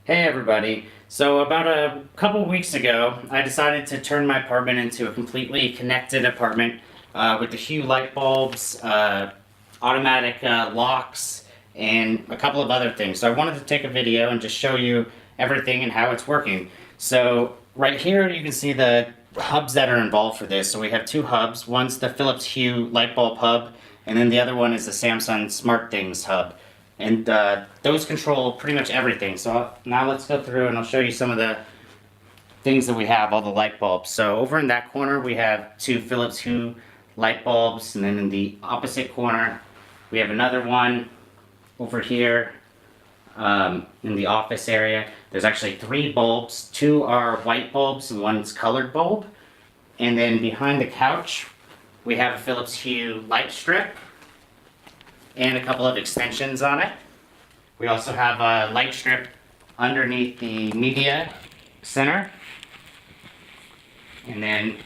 Hey everybody. So about a couple weeks ago, I decided to turn my apartment into a completely connected apartment with the Hue light bulbs, automatic locks, and a couple of other things. So I wanted to take a video and just show you everything and how it's working. So right here you can see the hubs that are involved for this. So we have two hubs. One's the Phillips Hue light bulb hub, and then the other one is the Samsung SmartThings hub. And those control pretty much everything. So now let's go through and I'll show you some of the things that we have, all the light bulbs. So over in that corner we have two Philips Hue light bulbs, and then in the opposite corner we have another one over here in the office area. There's actually three bulbs. Two are white bulbs and one's colored bulb. And then behind the couch we have a Philips Hue light strip and a couple of extensions on it. We also have a light strip underneath the media center. And then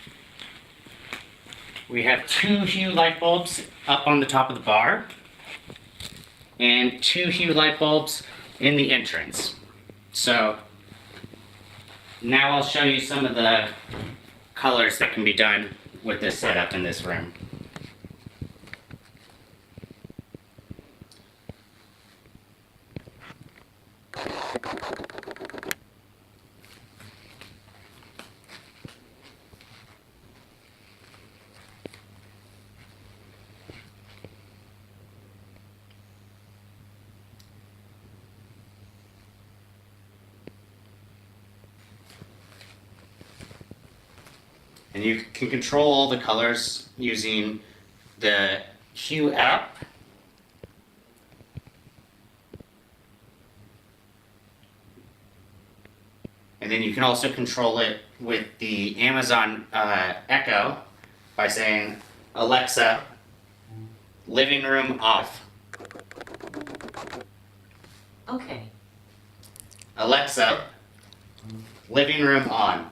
we have two Hue light bulbs up on the top of the bar and two Hue light bulbs in the entrance. So now I'll show you some of the colors that can be done with this setup in this room. And you can control all the colors using the Hue app. And then you can also control it with the Amazon Echo by saying, Alexa, living room off. Okay. Alexa, living room on.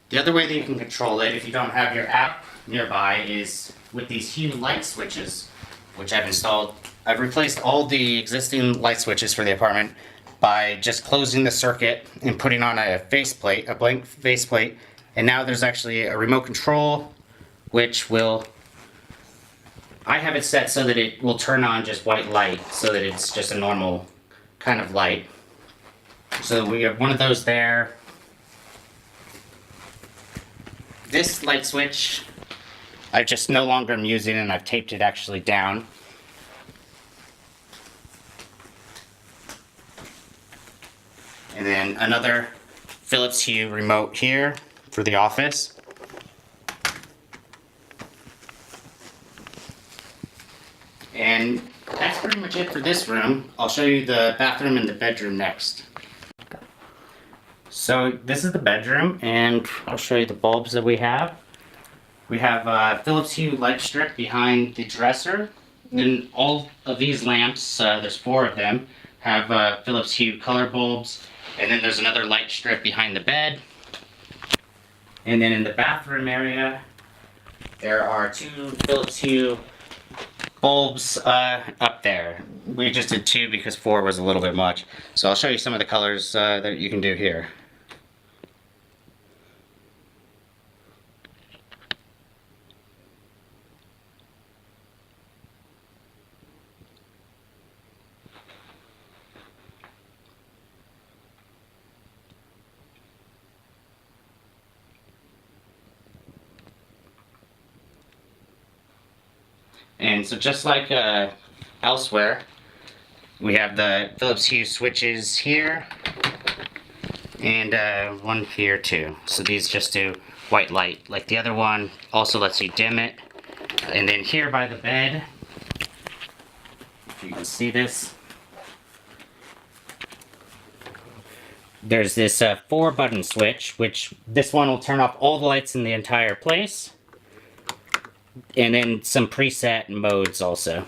The other way that you can control it if you don't have your app nearby is with these Hue light switches, which I've installed. I've replaced all the existing light switches for the apartment by just closing the circuit and putting on a faceplate, a blank faceplate. And now there's actually a remote control, which will, I have it set so that it will turn on just white light, so that it's just a normal kind of light. So we have one of those there. This light switch, I just no longer am using, and I've taped it actually down. And then another Philips Hue remote here for the office. And that's pretty much it for this room. I'll show you the bathroom and the bedroom next. So this is the bedroom, and I'll show you the bulbs that we have. We have Philips Hue light strip behind the dresser. And all of these lamps, there's four of them, have Philips Hue color bulbs. And then there's another light strip behind the bed. And then in the bathroom area, there are two Philips Hue bulbs up there. We just did two because four was a little bit much. So I'll show you some of the colors that you can do here. And so just like elsewhere, we have the Philips Hue switches here, and one here too. So these just do white light. Like the other one also lets you dim it. And then here by the bed, if you can see this, there's this 4-button switch, which this one will turn off all the lights in the entire place. And then some preset modes also.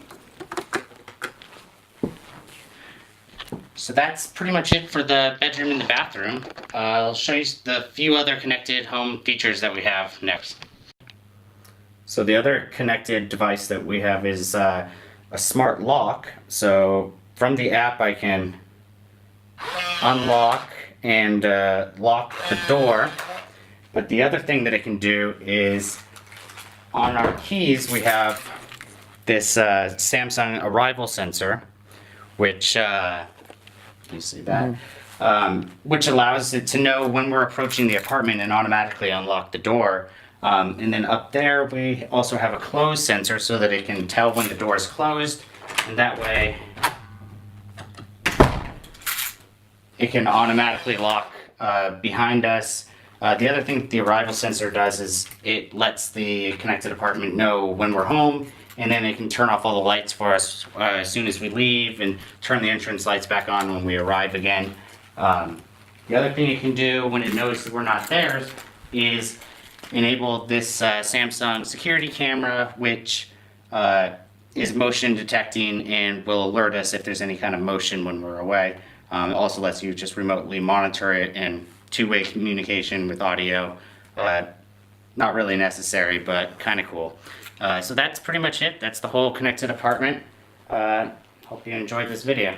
So that's pretty much it for the bedroom and the bathroom. I'll show you the few other connected home features that we have next. So the other connected device that we have is a smart lock. So from the app I can unlock and lock the door. But the other thing that it can do is, on our keys we have this Samsung arrival sensor, which you see that, which allows it to know when we're approaching the apartment and automatically unlock the door. And then up there we also have a close sensor so that it can tell when the door is closed, and that way it can automatically lock behind us. The other thing the arrival sensor does is it lets the connected apartment know when we're home, and then it can turn off all the lights for us as soon as we leave and turn the entrance lights back on when we arrive again. The other thing it can do when it knows that we're not there is enable this Samsung security camera, which is motion detecting and will alert us if there's any kind of motion when we're away. It also lets you just remotely monitor it, and two-way communication with audio. Not really necessary, but kind of cool. So that's pretty much it. That's the whole connected apartment. Hope you enjoyed this video.